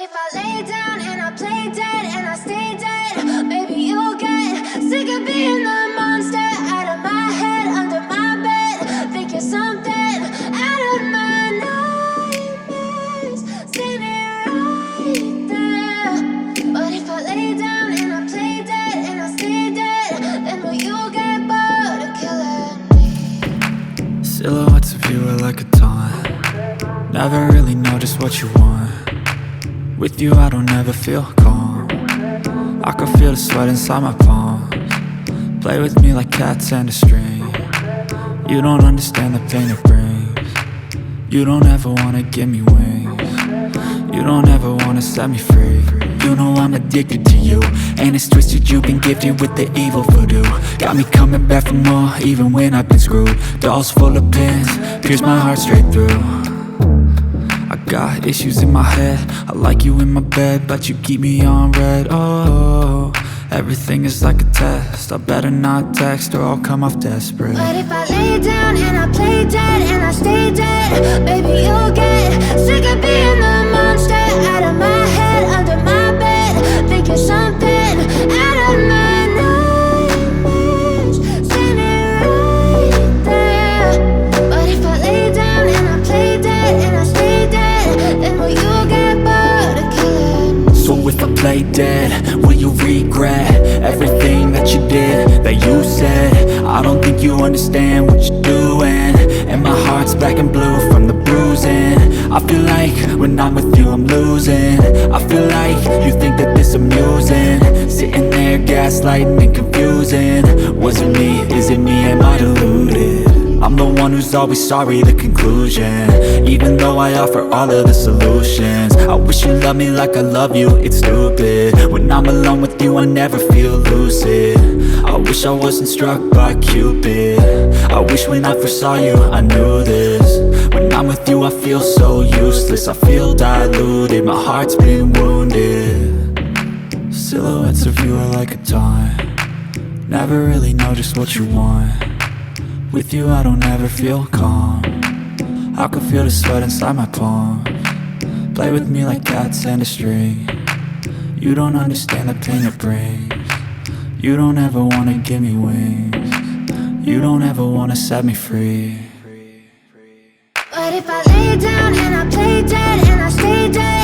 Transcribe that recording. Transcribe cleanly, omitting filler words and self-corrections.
if I lay down and I play dead and I stay dead? Maybe you'll get sick of being the monster out of my head, under my bed. Think you're something out of my nightmares, standing right there. But if I lay down and I play dead and I stay dead, then will you get bored of killing me? Silhouettes of you are like a taunt. Never really know just what you want. With you I don't ever feel calm. I can feel the sweat inside my palms. Play with me like cats and a string. You don't understand the pain it brings. You don't ever wanna give me wings. You don't ever wanna set me free. You know I'm addicted to you, and it's twisted, you've been gifted with the evil voodoo. Got me coming back for more, even when I've been screwed. Dolls full of pins, pierce my heart straight through. I got issues in my head, I like you in my bed, but you keep me on red. Oh, everything is like a test, I better not text or I'll come off desperate. But if I lay down and I play dead and I stay dead, baby you'll get sick of being the monster out of my head, under my bed. Think you're something out of my nightmares, standing right there. But if I lay down and I play dead and I stay dead, then will you get bored of killing me? So if I play dead, will you regret everything that you did, that you said? I don't think you understand what you're doing, and my heart's black and blue from the bruising. I feel like when I'm with you I'm losing. I feel like you think that this amusing, sitting there gaslighting and confusing. Was it me? Is it me? Am I deluded? I'm the one who's always sorry, the conclusion, even though I offer all of the solutions. I wish you loved me like I love you, it's stupid. When I'm alone with you I never feel lucid. I wish I wasn't struck by Cupid. I wish when I first saw you I knew this. When I'm with you I feel so useless, I feel diluted, my heart's been wounded. Silhouettes of you are like a taunt. Never really know just what you want. With you I don't ever feel calm. I can feel the sweat inside my palms. Play with me like cats and a string. You don't understand the pain it brings. You don't ever wanna give me wings. You don't ever wanna set me free. But if I lay down and I play dead and I stay dead,